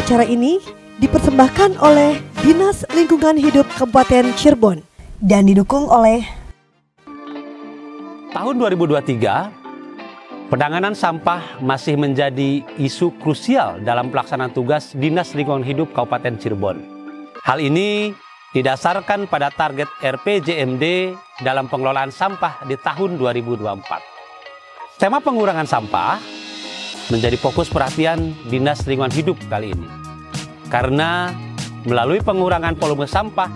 Acara ini dipersembahkan oleh Dinas Lingkungan Hidup Kabupaten Cirebon dan didukung oleh tahun 2023, penanganan sampah masih menjadi isu krusial dalam pelaksanaan tugas Dinas Lingkungan Hidup Kabupaten Cirebon. Hal ini didasarkan pada target RPJMD dalam pengelolaan sampah di tahun 2024. Tema pengurangan sampah menjadi fokus perhatian Dinas Lingkungan Hidup kali ini. Karena melalui pengurangan volume sampah,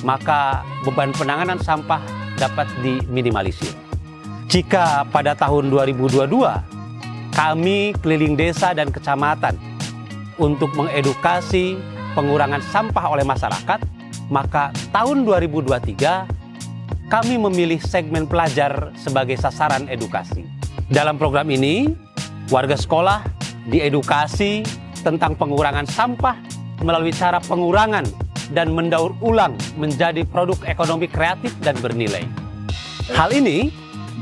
maka beban penanganan sampah dapat diminimalisir. Jika pada tahun 2022, kami keliling desa dan kecamatan untuk mengedukasi pengurangan sampah oleh masyarakat, maka tahun 2023, kami memilih segmen pelajar sebagai sasaran edukasi. Dalam program ini, warga sekolah diedukasi tentang pengurangan sampah melalui cara pengurangan dan mendaur ulang menjadi produk ekonomi kreatif dan bernilai. Hal ini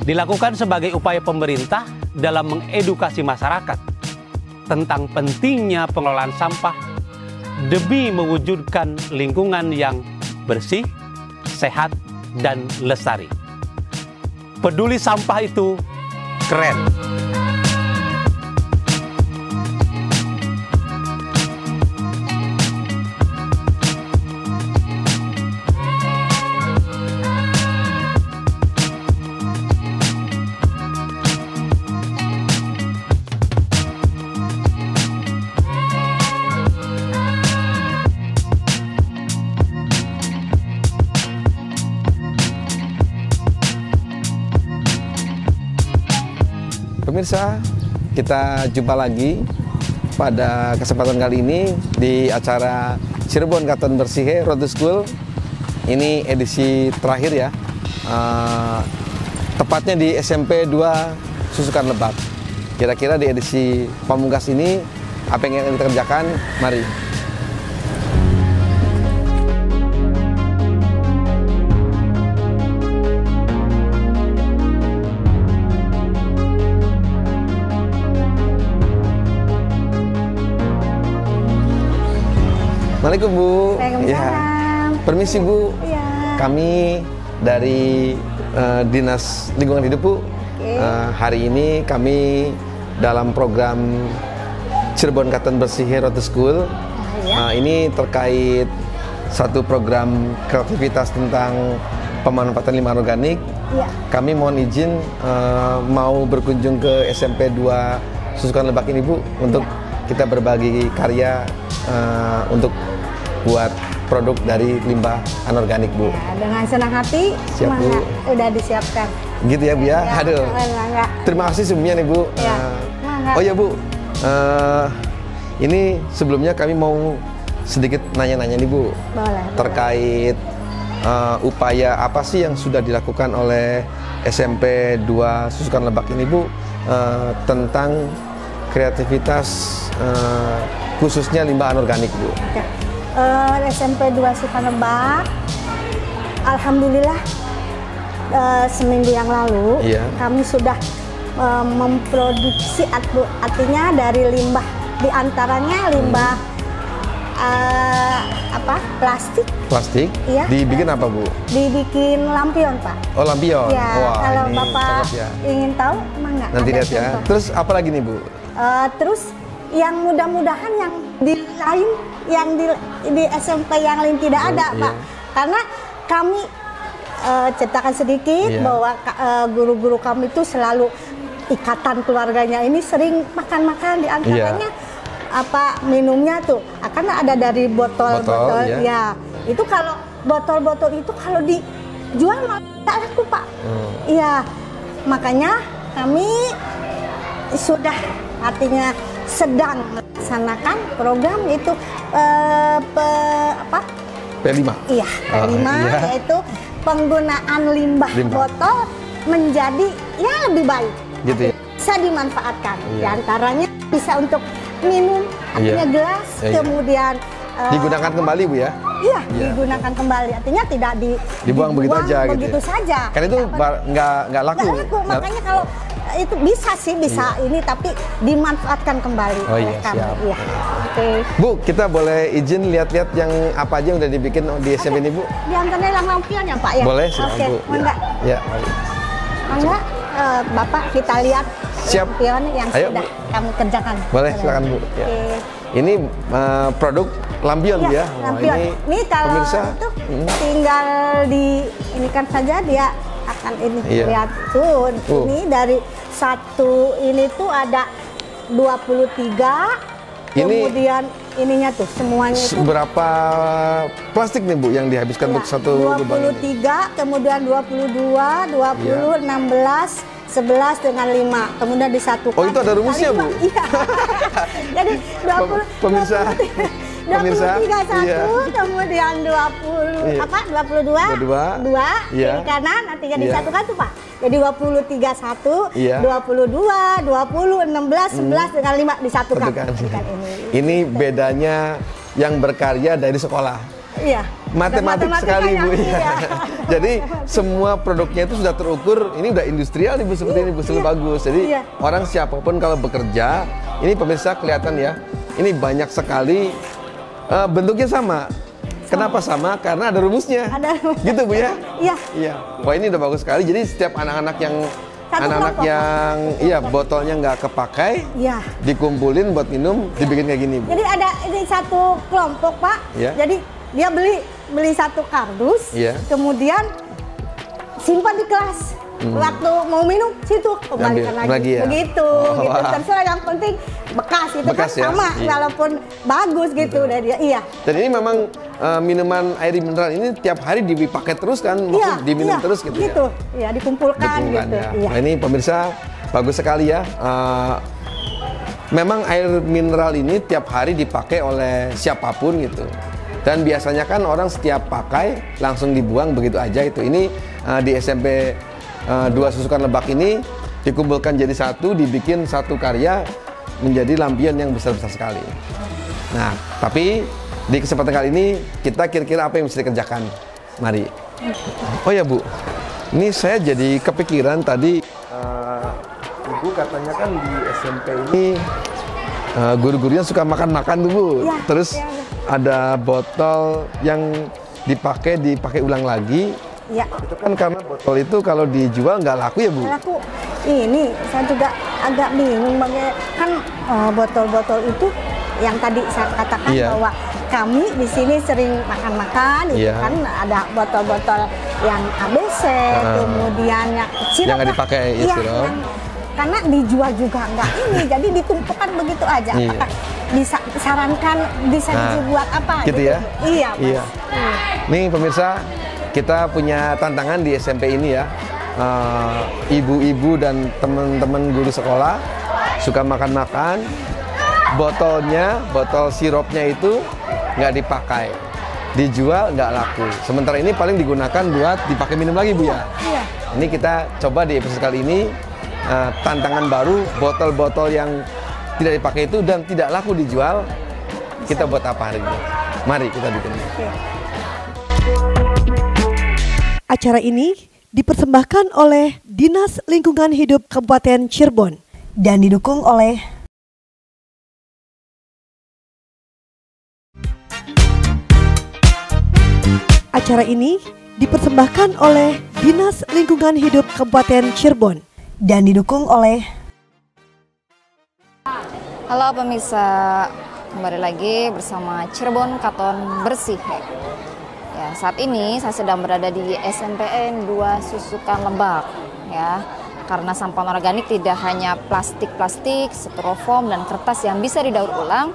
dilakukan sebagai upaya pemerintah dalam mengedukasi masyarakat tentang pentingnya pengelolaan sampah demi mewujudkan lingkungan yang bersih, sehat, dan lestari. Peduli sampah itu keren. Pemirsa, kita jumpa lagi pada kesempatan kali ini di acara Cirebon Katon Bersih Road to School. Ini edisi terakhir ya, tepatnya di SMP 2 Susukan Lebak. Kira-kira di edisi pamungkas ini apa yang akan kita kerjakan? Mari. Assalamualaikum Bu. Waalaikumsalam. Ya. Permisi Bu. Ya. Kami dari Dinas Lingkungan Hidup Bu. Hari ini kami dalam program Cirebon Katon Bersih Road to School. Ini terkait satu program kreativitas tentang pemanfaatan limbah organik. Ya. Kami mohon izin mau berkunjung ke SMP 2 Susukan Lebak ini Bu untuk kita berbagi karya untuk buat produk dari limbah anorganik Bu. Ya, dengan senang hati. Siap Bu. Udah disiapkan. Gitu ya Bu ya. Aduh. Enggak. Terima kasih sebelumnya nih Bu. Ya. Oh ya Bu. Ini sebelumnya kami mau sedikit nanya-nanya nih Bu. Boleh. Terkait upaya apa sih yang sudah dilakukan oleh SMP 2 Susukan Lebak ini Bu tentang kreativitas khususnya limbah anorganik Bu. Oke. SMP 2 Susukan Lebak, alhamdulillah seminggu yang lalu kami sudah memproduksi, artinya dari limbah, diantaranya limbah plastik. Iya. Dibikin apa Bu? Dibikin lampion Pak. Oh lampion. Ya, wah, kalau ini Bapak cakep ya. ingin tahu, mangga. Nanti lihat ya. contoh. Terus apa lagi nih Bu? Terus yang mudah-mudahan yang di lain, yang di SMP yang lain tidak ada Pak. Karena kami ceritakan sedikit bahwa guru-guru kami itu selalu ikatan keluarganya ini sering makan-makan, di antaranya minumnya tuh akan ada dari botol-botol ya. Itu kalau botol-botol itu kalau dijual malah tidak laku Pak. Iya. Makanya kami sudah, artinya sedang melaksanakan program itu P5. Iya, P5 yaitu penggunaan limbah botol menjadi lebih baik. Gitu ya. Bisa dimanfaatkan. Di antaranya bisa untuk minum, artinya gelas, kemudian digunakan kembali Bu ya? Iya, digunakan kembali. Artinya tidak dibuang begitu aja begitu gitu. Saja. Kan itu nggak laku. Makanya kalau itu bisa sih, bisa ini, tapi dimanfaatkan kembali oleh kami. Siap. Iya. Oke. Bu, kita boleh izin lihat-lihat yang apa aja yang udah dibikin di SMP ini, Bu? Di antaranya lampion ya Pak ya? Boleh, silakan Oke, Bu. mangga. Ya, mari. Mangga, Bapak kita lihat Siap. lampion yang Ayo, sudah Bu. kamu kerjakan. Boleh, silakan Bu. Ya. Oke. Ini produk lampion Bu ya. Wah, lampion. Ini kalau pemirsa, itu tinggal ini kan saja dia akan ini Iya. lihat tuh. Ini dari satu ini tuh ada 23. Ini Kemudian ininya tuh semuanya itu berapa plastik nih Bu yang dihabiskan untuk satu lubang ini? 23, kemudian 22, 20, 16, 11 dengan 5. Kemudian disatukan. Oh, itu ada rumusnya, Bu? Iya. Jadi 20 Pemirsa, 23 satu, iya. kemudian 20 Iya. apa? 22, 2 Iya. kiri kanan nantinya Iya. disatukan tuh Pak. Jadi 23 1, Iya. 22, 20, 16, 11 dengan 5 disatukan. Satukan. Disatukan Ini bedanya yang berkarya dari sekolah. Iya. Matematik sekali Bu. Iya. Jadi semua produknya itu sudah terukur. Ini udah industrial nih Bu, seperti ini Bu, sudah bagus. Jadi Iya. orang siapapun kalau bekerja, ini pemirsa kelihatan ya. Ini banyak sekali bentuknya sama. Kenapa sama? Karena ada rumusnya. Ada rumusnya. Gitu Bu ya? Iya. Iya. Wah, ini udah bagus sekali. Jadi setiap anak-anak yang kelompok. iya botolnya nggak kepakai, Iya. dikumpulin buat minum, dibikin kayak gini Bu. Jadi ada ini satu kelompok Pak. Iya. Jadi dia beli satu kardus, Iya. kemudian simpan di kelas. Waktu mau minum situ kembalikan Ambil lagi ya? Begitu, Oh, gitu. wah. Terserah yang penting bekas itu Bekas kan ya? sama, Iya. walaupun bagus gitu dari dia. Iya. Dan ini memang minuman air mineral ini tiap hari dipakai terus kan, maksudnya diminum iya, terus gitu ya. Iya, dikumpulkan gitu. ya. Iya. Nah, ini pemirsa bagus sekali ya. Memang air mineral ini tiap hari dipakai oleh siapapun gitu. Dan biasanya kan orang setiap pakai langsung dibuang begitu aja itu. Ini di SMP 2 Susukan Lebak ini dikumpulkan jadi satu, dibikin satu karya menjadi lampion yang besar-besar sekali. Nah, tapi di kesempatan kali ini kita kira-kira apa yang bisa dikerjakan? Mari. Oh ya Bu, ini saya jadi kepikiran tadi Ibu katanya kan di SMP ini guru-gurunya suka makan-makan tuh Bu. Ya, Terus ya. ada botol yang dipakai ulang lagi. Iya. Itu kan karena botol itu kalau dijual nggak laku ya Bu? Aku ini saya juga agak bingung kan botol-botol itu yang tadi saya katakan Iya. bahwa kami di sini sering makan-makan itu Iya. kan ada botol-botol yang ABC, kemudian yang sirup Yang nggak lah. dipakai ya, Iya, sirup. karena dijual juga nggak ini, jadi ditumpukan begitu aja. Iya. Apakah bisa disarankan bisa dibuat apa? Gitu ya? Iya, Mas. Iya. Nih pemirsa, kita punya tantangan di SMP ini ya. Ibu-ibu dan teman-teman guru sekolah suka makan-makan, botol sirupnya itu nggak dipakai, dijual nggak laku. Sementara ini paling digunakan buat dipakai minum lagi Bu ya. Iya. Ini kita coba di episode kali ini tantangan baru, botol-botol yang tidak dipakai itu dan tidak laku dijual, kita buat apa hari ini? Mari kita bikin. Acara ini dipersembahkan oleh Dinas Lingkungan Hidup Kabupaten Cirebon dan didukung oleh Acara ini dipersembahkan oleh Dinas Lingkungan Hidup Kabupaten Cirebon dan didukung oleh Halo pemirsa, kembali lagi bersama Cirebon Katon Bersih. Ya, saat ini saya sedang berada di SMPN 2 Susukan Lebak. Ya, karena sampah organik tidak hanya plastik-plastik, styrofoam dan kertas yang bisa didaur ulang,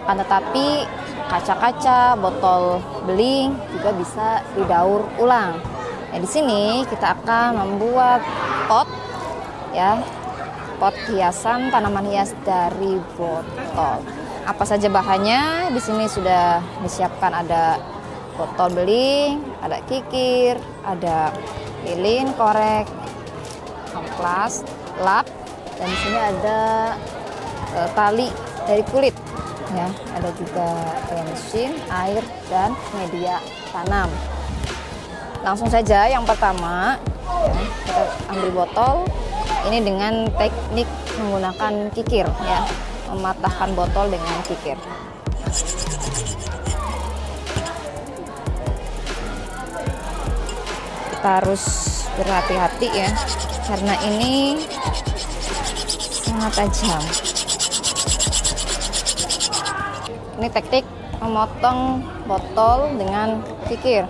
akan tetapi kaca-kaca, botol beling juga bisa didaur ulang. Ya, di sini kita akan membuat pot, ya, pot hiasan tanaman hias dari botol. Apa saja bahannya? Di sini sudah disiapkan, ada botol beling, ada kikir, ada lilin, korek, amplas, lap, dan di sini ada tali dari kulit. Ya, ada juga mesin, air, dan media tanam. Langsung saja yang pertama, ya, kita ambil botol ini dengan teknik menggunakan kikir, ya, mematahkan botol dengan kikir. Kita harus berhati-hati ya, karena ini sangat tajam. Ini teknik memotong botol dengan kikir.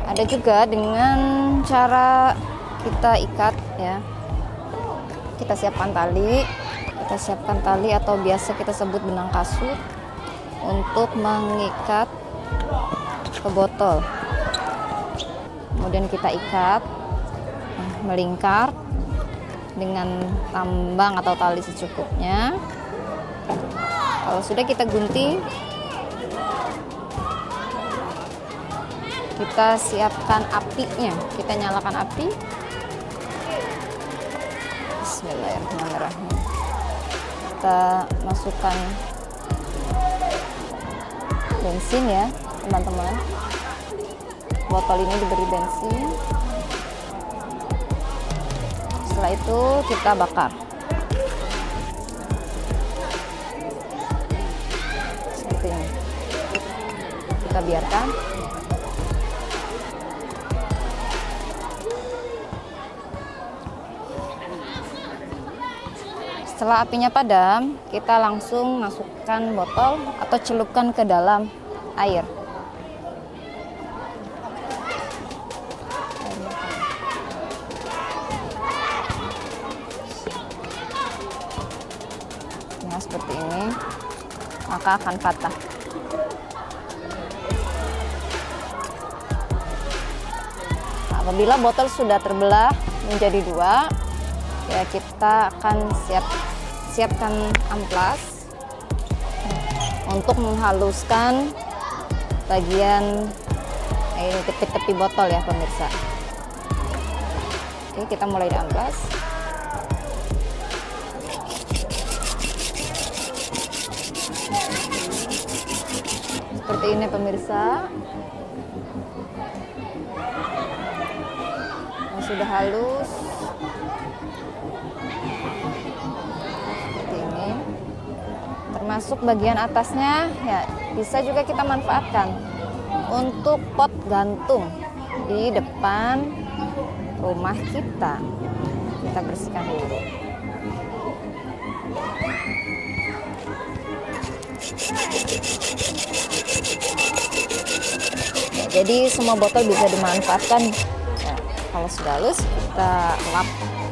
Ada juga dengan cara kita ikat ya. Kita siapkan tali atau biasa kita sebut benang kasut untuk mengikat ke botol. Kemudian kita ikat melingkar dengan tambang atau tali secukupnya. Kalau sudah kita gunting, kita siapkan apinya. Kita nyalakan api. Bismillahirrahmanirrahim. Kita masukkan bensin ya, teman-teman. Botol ini diberi bensin. Setelah itu kita bakar. Seperti ini. Kita biarkan. Setelah apinya padam, kita langsung masukkan botol atau celupkan ke dalam air. Nah, seperti ini, maka akan patah. Apabila botol sudah terbelah menjadi dua, ya kita akan siapkan amplas untuk menghaluskan bagian ini tepi-tepi botol ya pemirsa. Oke, kita mulai di amplas. Seperti ini pemirsa. Yang sudah halus. Termasuk bagian atasnya ya bisa juga kita manfaatkan untuk pot gantung di depan rumah kita. Kita bersihkan dulu. Ya, jadi semua botol bisa dimanfaatkan ya, kalau sudah halus kita lap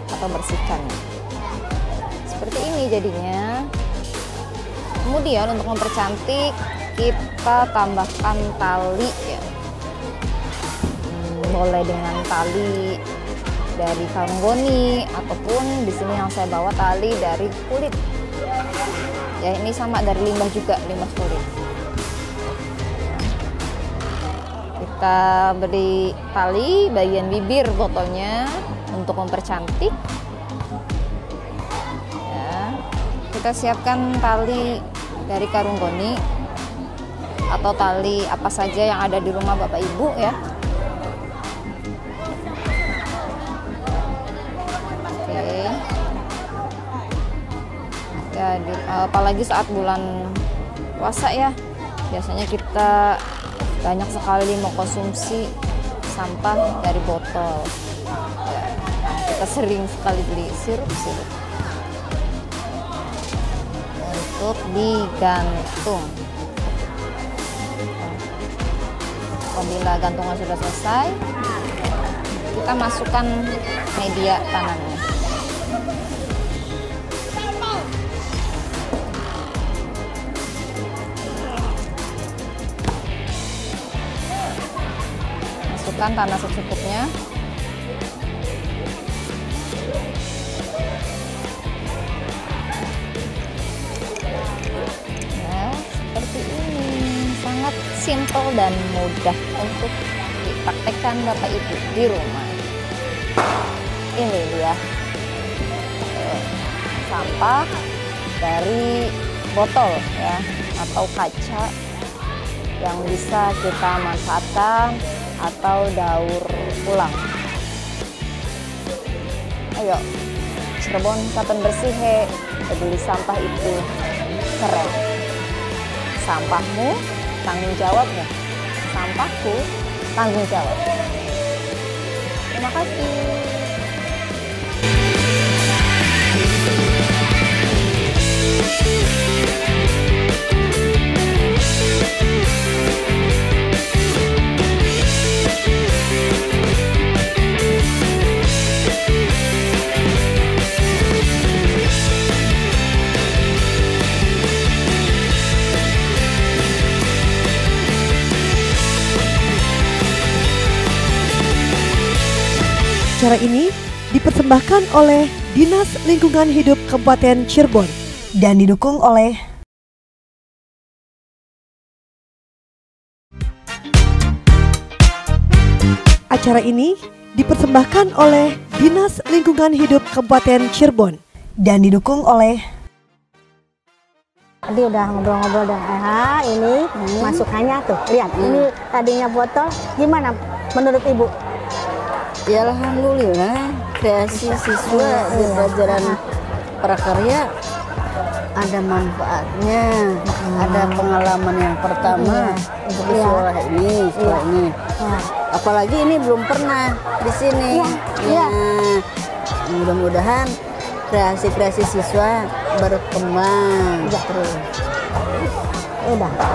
atau bersihkan seperti ini jadinya. Kemudian untuk mempercantik kita tambahkan tali ya. Boleh dengan tali dari karung goni ataupun di sini yang saya bawa tali dari kulit. Ya ini sama dari limbah juga, limbah kulit. Kita beri tali bagian bibir botolnya untuk mempercantik. Ya, kita siapkan tali dari karung goni atau tali apa saja yang ada di rumah Bapak Ibu ya. Oke. Ya, apalagi saat bulan puasa ya, biasanya kita banyak sekali mengkonsumsi sampah dari botol. Ya, kita sering sekali beli sirup untuk digantung. Apabila gantungan sudah selesai, kita masukkan media tanamnya. Masukkan tanah secukupnya. Sangat simpel dan mudah untuk dipraktekkan Bapak Ibu di rumah. Ini dia sampah dari botol ya atau kaca yang bisa kita manfaatkan atau daur ulang. Ayo Cirebon Katon Bersih, peduli sampah itu keren. Sampahmu tanggung jawabmu, sampahku tanggung jawab. Terima kasih. Acara ini dipersembahkan oleh Dinas Lingkungan Hidup Kabupaten Cirebon dan didukung oleh Acara ini dipersembahkan oleh Dinas Lingkungan Hidup Kabupaten Cirebon dan didukung oleh Tadi udah ngobrol-ngobrol dengan ini masukannya tuh. Lihat, ini tadinya botol. Gimana menurut Ibu? Ya alhamdulillah, kreasi siswa di pelajaran prakarya ada manfaatnya, ada pengalaman yang pertama sekolah ini. Apalagi ini belum pernah di sini. Mudah-mudahan kreasi-kreasi siswa berkembang terus.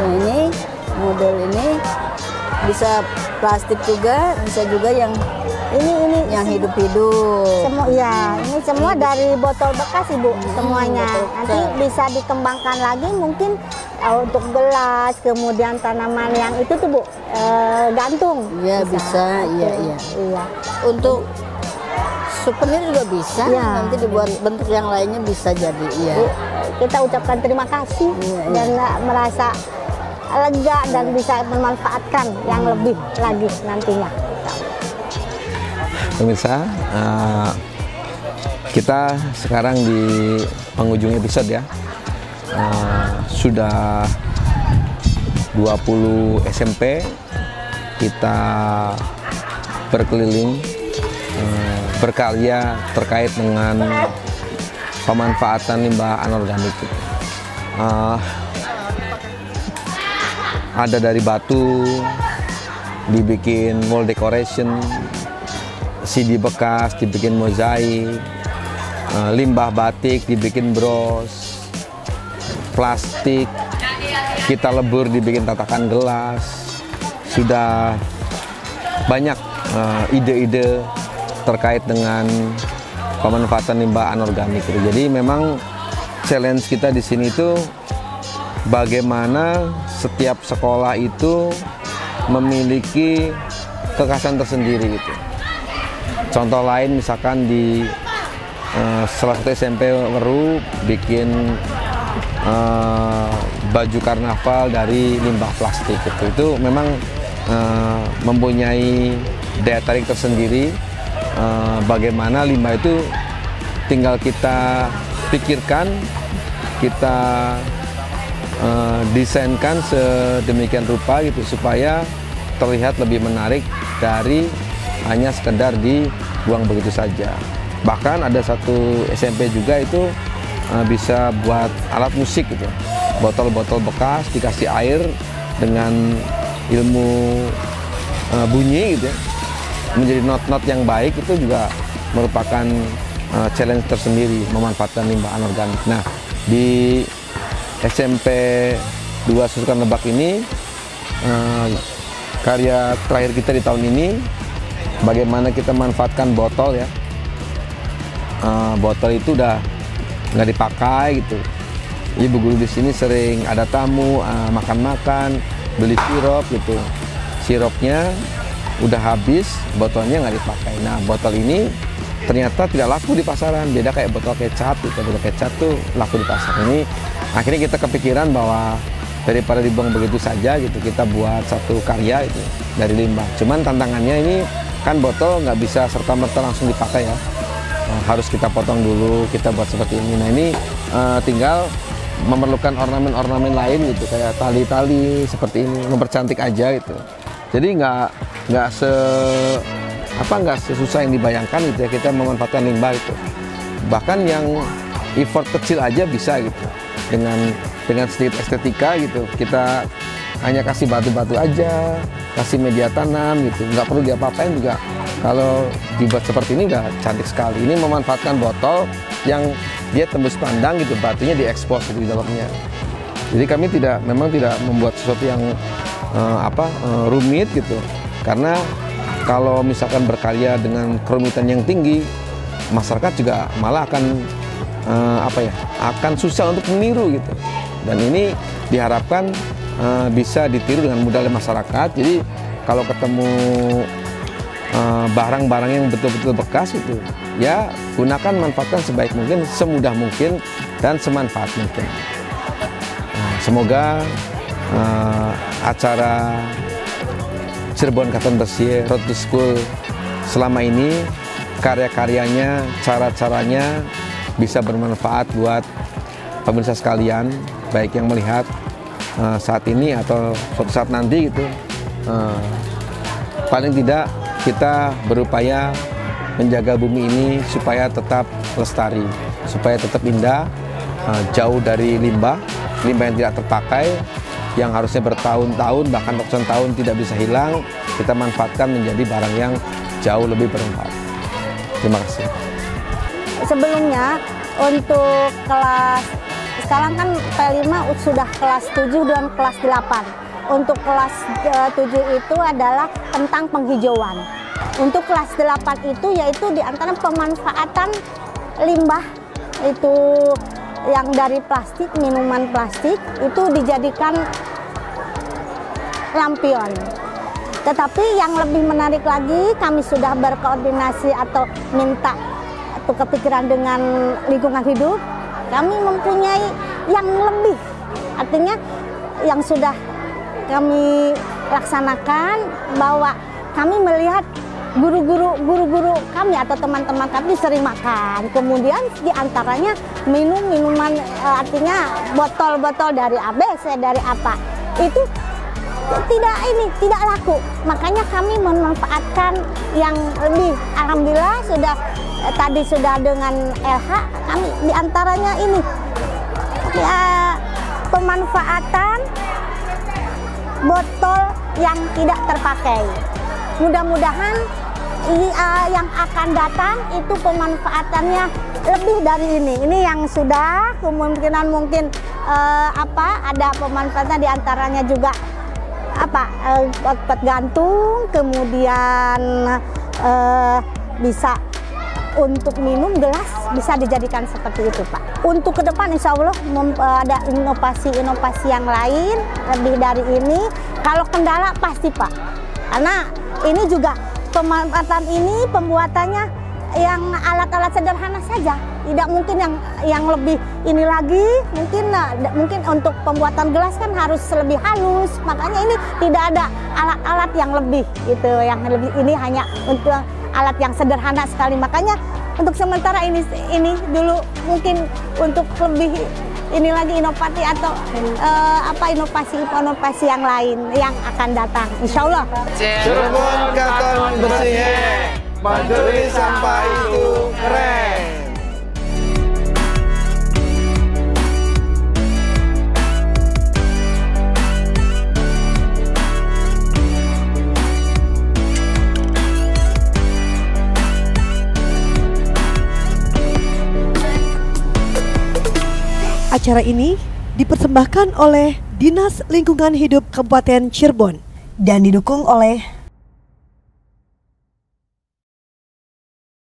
Ini model ini bisa plastik juga, bisa juga yang hidup-hidup. Semua ini semua dari botol bekas Ibu, semuanya. Nanti bisa dikembangkan lagi mungkin untuk gelas, kemudian tanaman yang itu tuh Bu, gantung. Iya bisa, iya. Untuk souvenir juga bisa, nanti dibuat bentuk yang lainnya bisa jadi. Bu, kita ucapkan terima kasih dan merasa lega dan bisa memanfaatkan yang lebih lagi nantinya. Pemirsa, kita sekarang di penghujung episode ya. Sudah 20 SMP kita berkeliling berkarya terkait dengan pemanfaatan limbah anorganik. Ada dari batu dibikin wall decoration, CD bekas dibikin mozaik, limbah batik dibikin bros, plastik kita lebur dibikin tatakan gelas. Sudah banyak ide-ide terkait dengan pemanfaatan limbah anorganik. Jadi memang challenge kita di sini itu bagaimana setiap sekolah itu memiliki kekhasan tersendiri gitu. Contoh lain misalkan di salah satu SMP Weru bikin baju karnaval dari limbah plastik gitu. Itu memang mempunyai daya tarik tersendiri. Bagaimana limbah itu tinggal kita pikirkan, kita desainkan sedemikian rupa gitu supaya terlihat lebih menarik dari hanya sekedar dibuang begitu saja. Bahkan ada satu SMP juga itu bisa buat alat musik gitu, botol-botol bekas dikasih air dengan ilmu bunyi gitu ya, menjadi not-not yang baik. Itu juga merupakan challenge tersendiri memanfaatkan limbah anorganik. Nah, di SMP 2 Susukan Lebak ini karya terakhir kita di tahun ini bagaimana kita manfaatkan botol ya. Botol itu udah nggak dipakai gitu. Ibu guru di sini sering ada tamu makan-makan, beli sirup gitu. Sirupnya udah habis, botolnya nggak dipakai. Nah, botol ini ternyata tidak laku di pasaran. Beda kayak botol kecap gitu. Botol kecap tuh laku di pasar. Ini akhirnya kita kepikiran bahwa daripada dibuang begitu saja gitu, kita buat satu karya itu dari limbah. Cuman tantangannya ini kan botol nggak bisa serta-merta langsung dipakai ya. Harus kita potong dulu, kita buat seperti ini. Nah, ini tinggal memerlukan ornamen-ornamen lain gitu, kayak tali-tali seperti ini, mempercantik aja gitu. Jadi nggak sesusah yang dibayangkan gitu ya, kita memanfaatkan limbah itu. Bahkan yang effort kecil aja bisa gitu, dengan dengan sedikit estetika gitu. Kita hanya kasih batu-batu aja, kasih media tanam gitu, nggak perlu diapa-apain juga. Kalau dibuat seperti ini udah cantik sekali. Ini memanfaatkan botol yang dia tembus pandang gitu, batunya diekspos di dalamnya. Jadi kami memang tidak membuat sesuatu yang rumit gitu, karena kalau misalkan berkarya dengan kerumitan yang tinggi, masyarakat juga malah akan susah untuk meniru gitu. Dan ini diharapkan bisa ditiru dengan mudah oleh masyarakat. Jadi kalau ketemu barang-barang yang betul-betul bekas itu, ya gunakan, manfaatkan sebaik mungkin, semudah mungkin, dan semanfaat mungkin. Semoga acara Cirebon Katon Bersih Road to School selama ini, karya-karyanya, cara-caranya bisa bermanfaat buat pemirsa sekalian, baik yang melihat saat ini atau suatu saat nanti gitu. Paling tidak kita berupaya menjaga bumi ini supaya tetap lestari, supaya tetap indah, jauh dari limbah yang tidak terpakai, yang harusnya bertahun-tahun bahkan ratusan tahun tidak bisa hilang, kita manfaatkan menjadi barang yang jauh lebih bermanfaat. Terima kasih. Sebelumnya untuk kelas, sekarang kan P5 sudah kelas 7 dan kelas 8. Untuk kelas 7 itu adalah tentang penghijauan. Untuk kelas 8 itu yaitu diantara pemanfaatan limbah itu yang dari plastik, minuman plastik itu dijadikan lampion. Tetapi yang lebih menarik lagi, kami sudah berkoordinasi atau minta atau kepikiran dengan lingkungan hidup, kami mempunyai yang lebih, artinya yang sudah kami laksanakan, bahwa kami melihat guru-guru kami atau teman-teman kami sering makan, kemudian diantaranya minuman artinya botol-botol dari ABC, dari apa itu tidak laku, makanya kami memanfaatkan yang lebih. Alhamdulillah tadi sudah dengan LH kami diantaranya ini ya, pemanfaatan botol yang tidak terpakai. Mudah-mudahan yang akan datang itu pemanfaatannya lebih dari ini. Ini yang sudah kemungkinan mungkin ada pemanfaatan diantaranya juga pot gantung, kemudian bisa untuk minum gelas bisa dijadikan seperti itu, Pak. Untuk ke depan insya Allah ada inovasi-inovasi yang lain lebih dari ini. Kalau kendala pasti, Pak, karena ini juga pemanfaatan ini pembuatannya yang alat-alat sederhana saja, tidak mungkin yang lebih ini lagi. Mungkin untuk pembuatan gelas kan harus lebih halus, makanya ini tidak ada alat-alat yang lebih gitu, yang lebih ini hanya untuk alat yang sederhana sekali. Makanya untuk sementara ini dulu, mungkin untuk lebih ini lagi inovasi atau inovasi yang lain yang akan datang, insya Allah. Cirebon Katon Bersih, peduli sampah itu keren. Acara ini dipersembahkan oleh Dinas Lingkungan Hidup Kabupaten Cirebon dan didukung oleh